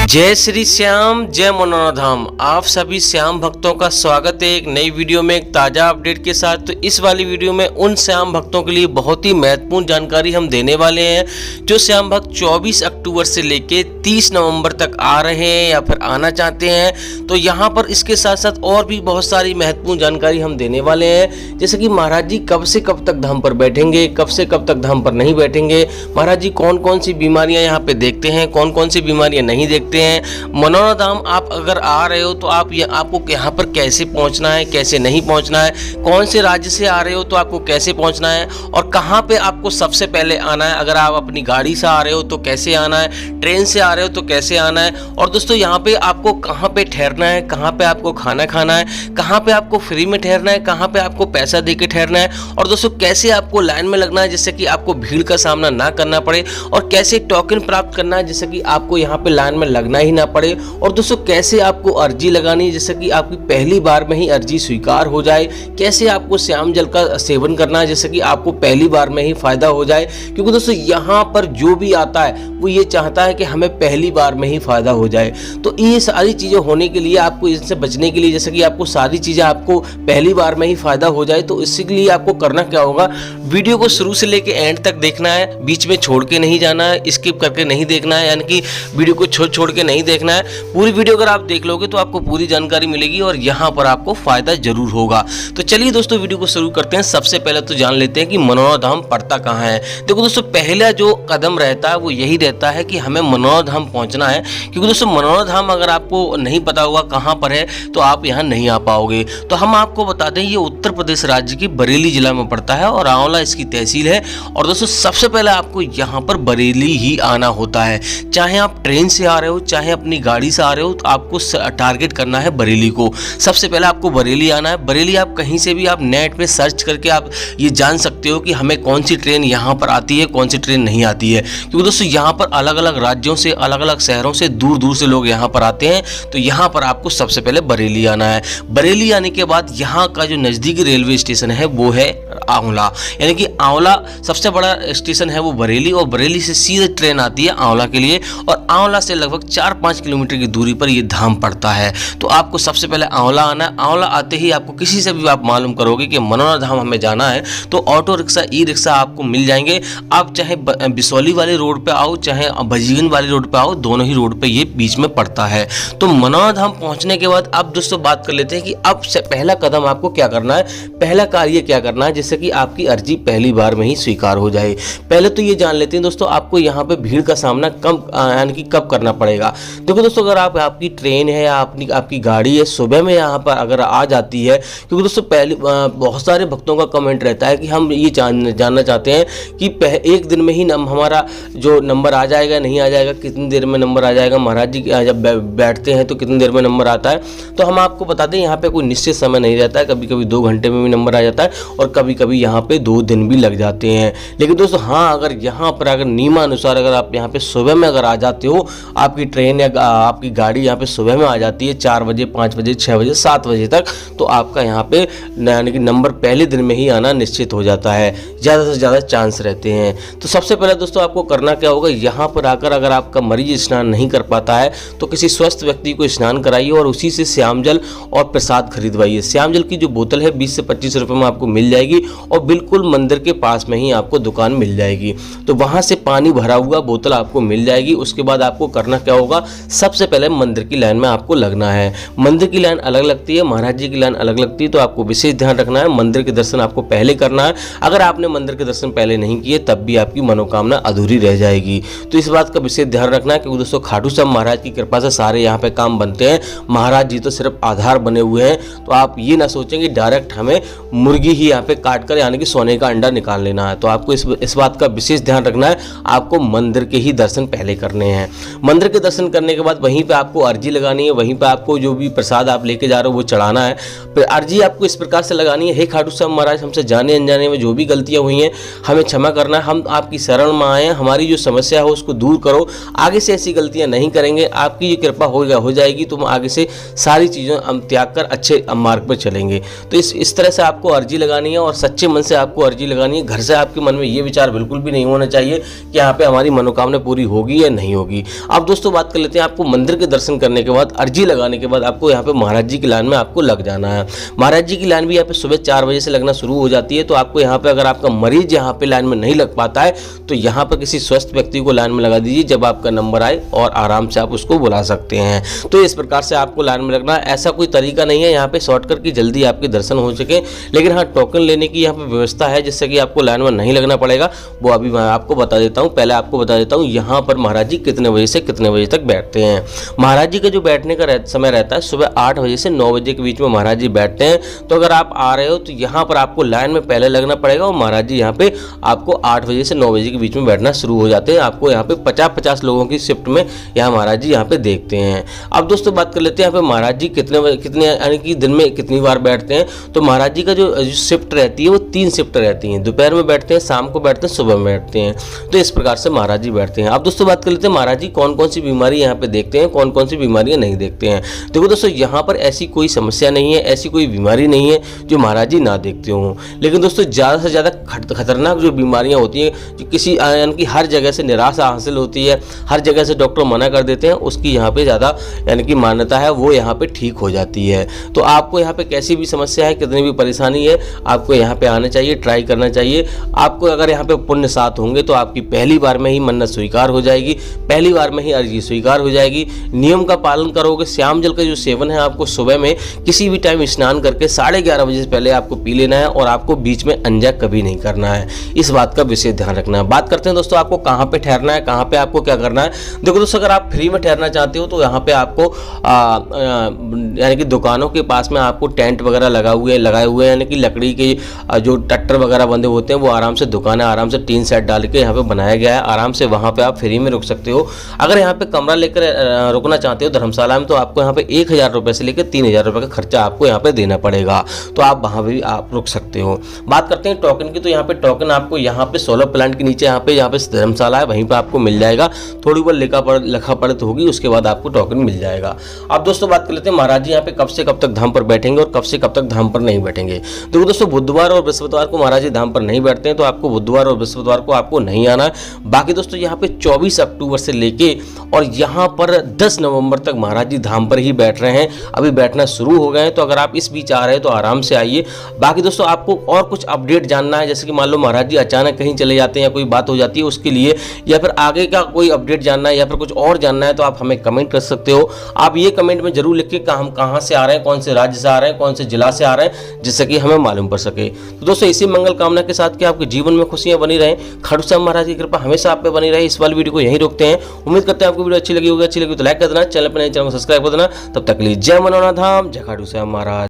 जय श्री श्याम, जय मनोरधाम। आप सभी श्याम भक्तों का स्वागत है एक नई वीडियो में, एक ताज़ा अपडेट के साथ। तो इस वाली वीडियो में उन श्याम भक्तों के लिए बहुत ही महत्वपूर्ण जानकारी हम देने वाले हैं जो श्याम भक्त 24 अक्टूबर से लेके 30 नवंबर तक आ रहे हैं या फिर आना चाहते हैं। तो यहाँ पर इसके साथ साथ और भी बहुत सारी महत्वपूर्ण जानकारी हम देने वाले हैं, जैसे कि महाराज जी कब से कब तक धाम पर बैठेंगे, कब से कब तक धाम पर नहीं बैठेंगे, महाराज जी कौन कौन सी बीमारियां यहाँ पे देखते हैं, कौन कौन सी बीमारियां नहीं देखते हैं। मनोरधाम आप अगर आ रहे हो तो आपको यहाँ पर कैसे पहुँचना है, कैसे नहीं पहुँचना है, कौन से राज्य से आ रहे हो तो आपको कैसे पहुँचना है और कहाँ पे आपको सबसे पहले आना है। अगर आप अपनी गाड़ी से आ रहे हो तो कैसे आना है, ट्रेन से आ रहे हो तो कैसे आना है, और दोस्तों यहाँ पे आपको कहाँ पे ठहरना है, कहाँ पे आपको खाना खाना है, कहाँ पे आपको फ्री में ठहरना है, कहाँ पे आपको पैसा दे के ठहरना है, और दोस्तों कैसे आपको लाइन में लगना है जिससे कि आपको भीड़ का सामना ना करना पड़े, और कैसे टोकन प्राप्त करना है जिससे कि आपको यहाँ पे लाइन में लगना ही ना पड़े, और दोस्तों कैसे आपको अर्जी लगानी है जिससे कि आपकी पहली बार में ही अर्जी स्वीकार हो जाए, कैसे आपको श्याम जल का सेवन करना है जिससे कि आपको पहली बार में ही फायदा हो जाए। क्योंकि दोस्तों यहाँ पर जो भी आता है वो ये चाहता है कि हमें पहली बार में ही फायदा हो जाए। तो ये सारी चीज़ें होने के लिए, आपको इनसे बचने के लिए, जैसे कि आपको सारी चीज़ें आपको पहली बार में ही फायदा हो जाए, तो इसके लिए आपको करना क्या होगा, वीडियो को शुरू से लेके एंड तक देखना है, बीच में छोड़ के नहीं जाना है, स्किप करके नहीं देखना है, यानी कि वीडियो को छोड़ के नहीं देखना है। पूरी वीडियो अगर आप देख लोगे तो आपको पूरी जानकारी मिलेगी और यहाँ पर आपको फायदा जरूर होगा। तो चलिए दोस्तों वीडियो को शुरू करते हैं। सबसे पहले तो जान लेते हैं कि मनोरधाम पड़ता कहाँ है। देखो दोस्तों, पहला जो कदम रहता है वो यही रहता है कि हमें मनोरधाम पहुँचना है, क्योंकि दोस्तों मनोरधाम अगर आपको नहीं पता होगा कहाँ पर है तो आप यहाँ नहीं आ पाओगे। तो हम आपको बता दें, ये उत्तर प्रदेश राज्य की बरेली जिला में पड़ता है और आंवला इसकी तहसील है। और दोस्तों सबसे पहले आपको यहाँ पर बरेली ही आना होता है, चाहे आप ट्रेन से आ रहे हो चाहे अपनी गाड़ी से आ रहे हो, तो आपको टारगेट करना है बरेली को। सबसे पहले आपको बरेली आना है। बरेली आप कहीं से भी आप नेट पे सर्च करके आप ये जान सकते हो कि हमें कौन सी ट्रेन यहाँ पर आती है, कौन सी ट्रेन नहीं आती है, क्योंकि दोस्तों यहाँ पर अलग अलग राज्यों से, अलग अलग शहरों से, दूर दूर से लोग यहाँ पर आते हैं। तो यहाँ पर आपको सबसे पहले बरेली आना है। बरेली आने के बाद यहाँ का जो नज़दीकी रेलवे स्टेशन है वो है आंवला, यानी कि आंवला सबसे बड़ा स्टेशन है वो बरेली, और बरेली से सीधे ट्रेन आती है आंवला के लिए, और आंवला से लगभग 4-5 किलोमीटर की दूरी पर ये धाम पड़ता है। तो आपको सबसे पहले आंवला आना है। आंवला आते ही आपको किसी से भी आप मालूम करोगे कि मनोरधाम हमें जाना है, तो ऑटो रिक्शा, ई रिक्शा आपको मिल जाएंगे। आप चाहे बिसौली वाले रोड पे आओ चाहे भजीगन वाली रोड पे आओ, दोनों ही रोड पे ये बीच में पड़ता है। तो मनोरधाम पहुंचने के बाद अब दोस्तों बात कर लेते हैं कि अब से पहला कदम आपको क्या करना है, पहला कार्य क्या करना है जिससे कि आपकी अर्जी पहली बार में ही स्वीकार हो जाए। पहले तो ये जान लेते हैं दोस्तों, आपको यहाँ पे भीड़ का सामना यानी कि कब करना पड़ेगा। देखो दोस्तों, अगर आपकी ट्रेन है या आपकी गाड़ी है, सुबह में यहाँ पर अगर आ जाती है, क्योंकि दोस्तों पहले बहुत सारे भक्तों का कमेंट रहता है कि हम ये जानना चाहते हैं कि एक दिन में ही हमारा जो नंबर आ जाएगा नहीं आ जाएगा, कितनी देर में नंबर आ जाएगा, महाराज जी जब बैठते हैं तो कितनी देर में नंबर आता है। तो हम आपको बता दें, यहाँ पे कोई निश्चित समय नहीं रहता है, कभी कभी 2 घंटे में भी नंबर आ जाता है और कभी कभी यहाँ पे 2 दिन भी लग जाते हैं। लेकिन दोस्तों हाँ, अगर यहाँ पर अगर नियमानुसार अगर आप यहाँ पे सुबह में अगर आ जाते हो, आपकी ट्रेन या आपकी गाड़ी यहाँ पे सुबह में आ जाती है 4 बजे, 5 बजे, 6 बजे, 7 बजे तक, तो आपका यहाँ पे यानी कि नंबर पहले दिन में ही आना निश्चित हो जाता है, ज़्यादा से ज़्यादा चांस रहते हैं। तो सबसे पहले दोस्तों आपको करना क्या होगा, यहाँ पर आकर अगर आपका मरीज स्नान नहीं कर पाता है तो किसी स्वस्थ व्यक्ति को स्नान कराइए और उसी से श्याम जल और प्रसाद खरीदवाइए। श्याम जल की जो बोतल है 20 से 25 रुपये में आपको मिल जाएगी और बिल्कुल मंदिर के पास में ही आपको दुकान मिल जाएगी। तो वहाँ से पानी भरा हुआ बोतल आपको मिल जाएगी। उसके बाद आपको करना क्या होगा, सबसे पहले मंदिर की लाइन में आपको लगना है। मंदिर की लाइन अलग लगती है, महाराज जी की लाइन अलग लगती है, तो आपको विशेष ध्यान रखना है। मंदिर के दर्शन आपको पहले करना है। अगर आपने मंदिर के दर्शन पहले नहीं किए तब भी आपकी मनोकामना अधूरी रह जाएगी। तो इस बात का विशेष ध्यान रखना है, क्योंकि दोस्तों खाटू श्याम महाराज की कृपा से सारे यहाँ पे काम बनते हैं। महाराज जी तो सिर्फ आधार बने हुए हैं। तो आप ये ना सोचें कि डायरेक्ट हमें मुर्गी ही यहाँ पे काट कर यानी कि सोने का अंडा निकाल लेना है। तो आपको इस बात का विशेष ध्यान रखना है, आपको मंदिर के ही दर्शन पहले करने हैं। मंदिर के दर्शन करने के बाद वहीं पे आपको अर्जी लगानी है, वहीं पे आपको जो भी प्रसाद आप लेके जा रहे हो वो चढ़ाना है। फिर अर्जी आपको इस प्रकार से लगानी है, हे खाटू श्याम महाराज, हमसे जाने अनजाने में जो भी गलतियां हुई हैं हमें क्षमा करना है, हम आपकी शरण में आए हैं, हमारी जो समस्या है उसको दूर करो, आगे से ऐसी गलतियां नहीं करेंगे, आपकी जो कृपा हो जाएगी तो हम आगे से सारी चीज़ें हम त्याग कर अच्छे मार्ग पर चलेंगे। तो इस तरह से आपको अर्जी लगानी है और सच्चे मन से आपको अर्जी लगानी है। घर से आपके मन में ये विचार बिल्कुल भी नहीं होना चाहिए कि यहाँ पे हमारी मनोकामना पूरी होगी या नहीं होगी। अब दोस्तों बात कर लेते हैं, आपको मंदिर के दर्शन करने के बाद अर्जी लगाने के बाद आपको यहाँ पे महाराज जी की लाइन में आपको लग जाना है। महाराज जी की लाइन भी यहाँ पे सुबह 4 बजे से लगना शुरू हो जाती है। तो आपको यहाँ पे अगर आपका मरीज यहाँ पे लाइन में नहीं लग पाता है तो यहाँ पर किसी स्वस्थ व्यक्ति को लाइन में लगा दीजिए जब आपका नंबर आए, और आराम से आप उसको बुला सकते हैं। तो इस प्रकार से आपको लाइन में लगना, ऐसा कोई तरीका नहीं है यहाँ पे शॉर्टकट की जल्दी आपके दर्शन हो सके। लेकिन हाँ, टोकन लेने की यहाँ पे व्यवस्था है जिससे कि आपको लाइन में नहीं लगना पड़ेगा। वो अभी मैं आपको बता देता हूँ। पहले आपको बता देता हूँ यहाँ पर महाराज जी कितने बजे से कितने बजे तक बैठते हैं। महाराज जी का जो बैठने का समय रहता है सुबह 8 बजे से 9 बजे के बीच में महाराज जी बैठते हैं। तो अगर आप आ रहे हो तो यहाँ पर आपको लाइन में पहले लगना पड़ेगा, और महाराज जी यहाँ पे आपको 8 बजे से 9 बजे के बीच में बैठना शुरू हो जाते हैं। आपको यहाँ पे 50-50 लोगों की शिफ्ट में यहाँ महाराज जी यहाँ पे देखते हैं। अब दोस्तों बात कर लेते हैं यहाँ पे महाराज जी कितने यानी कि दिन में कितनी बार बैठते हैं। तो महाराज जी का जो शिफ्ट रहती है वो 3 शिफ्ट रहती हैं। दोपहर में बैठते हैं, शाम को बैठते हैं, सुबह में बैठते हैं। तो इस प्रकार से महाराज जी बैठते हैं। अब दोस्तों बात कर लेते हैं महाराज जी कौन कौन सी बीमारी यहाँ पे देखते हैं, कौन कौन सी बीमारियां नहीं देखते हैं। देखो दोस्तों, यहाँ पर ऐसी कोई समस्या नहीं है, ऐसी कोई बीमारी नहीं है जो महाराज जी ना देखते हों। लेकिन दोस्तों ज़्यादा से ज़्यादा खतरनाक जो बीमारियां होती हैं, जो किसी यानी कि हर जगह से निराशा हासिल होती है, हर जगह से डॉक्टर मना कर देते हैं, उसकी यहाँ पे ज़्यादा यानी कि मान्यता है, वो यहाँ पे ठीक हो जाती है। तो आपको यहाँ पे कैसी भी समस्या है, कितनी भी परेशानी है, आपको यहाँ पे आना चाहिए, ट्राई करना चाहिए। आपको अगर यहाँ पे पुण्य साथ होंगे तो आपकी पहली बार में ही मन्नत स्वीकार हो जाएगी, पहली बार में ही अर्जी स्वीकार हो जाएगी। नियम का पालन करोगे। श्याम जल का जो सेवन है आपको सुबह में किसी भी टाइम स्नान करके 11:30 बजे से पहले आपको पी लेना है, और आपको बीच में अंजा कभी नहीं करना है। इस बात का विशेष ध्यान रखना है। बात करते हैं दोस्तों आपको कहाँ पे ठहरना है, कहाँ पे आपको क्या करना है। देखो दोस्तों, अगर आप फ्री में ठहरना चाहते हो तो यहाँ पे आपको यानी कि दुकानों के पास में आपको टेंट वगैरह लगाए हुए यानी कि लकड़ी के जो टट्टर वगैरह बंधे होते हैं, वो आराम से दुकान है, आराम से टीन सेट डाल के यहाँ पे बनाया गया है। आराम से वहाँ पे आप फ्री में रुक सकते हो। अगर यहाँ पे कमरा लेकर रुकना चाहते हो धर्मशाला में, तो आपको यहाँ पे 1000 रुपये से लेकर 3000 रुपये का खर्चा आपको यहाँ पे देना पड़ेगा। तो आप वहाँ भी आप रुक सकते हो। बात करते हैं टोकन की, तो यहाँ पे टोकन आपको यहाँ पे सोलर प्लांट के नीचे यहाँ पे धर्मशाला है, वहीं पे आपको मिल जाएगा। थोड़ी बहुत लिखा पढ़त होगी, उसके बाद आपको टोकन मिल जाएगा। अब दोस्तों बात कर लेते हैं महाराज जी यहाँ पे कब से कब तक धाम पर बैठेंगे और कब से कब तक धाम पर नहीं बैठेंगे। देखो दोस्तों, बुधवार और बृहस्पतिवार को महाराज जी धाम पर नहीं बैठते हैं, तो आपको बुधवार और बृहस्पतिवार को आपको नहीं आना है। बाकी दोस्तों यहाँ पे 24 अक्टूबर से लेके और यहाँ पर 10 नवंबर तक महाराज जी धाम पर ही बैठ रहे हैं। अभी बैठना शुरू हो गए हैं, तो अगर आप इस बीच आ रहे हैं तो आराम से आइए। बाकी दोस्तों आपको और कुछ अपडेट जानना है, जैसे कि मान लो महाराज जी अचानक कहीं चले जाते हैं या कोई बात हो जाती है उसके लिए, या फिर आगे का कोई अपडेट जानना है या फिर कुछ और जानना है, तो आप हमें कमेंट कर सकते हो। आप ये कमेंट में जरूर लिख के हम कहाँ से आ रहे हैं, कौन से राज्य से आ रहे हैं, कौन से जिला से आ रहे हैं, जिससे कि हमें मालूम पड़ सके। तो दोस्तों इसी मंगल कामना के साथ कि आपके जीवन में खुशियां बनी रहें, खाटू श्याम महाराज की कृपा हमेशा आप पे बनी रहे। इस वाली वीडियो को यहीं रोकते हैं। उम्मीद करते हैं आपको वीडियो अच्छी लगी होगी। अच्छी लगी तो लाइक कर देना, चैनल पर नए चैनल को सब्सक्राइब कर देना। तब तक के लिए जय मनोना धाम, जय खाटू श्याम महाराज।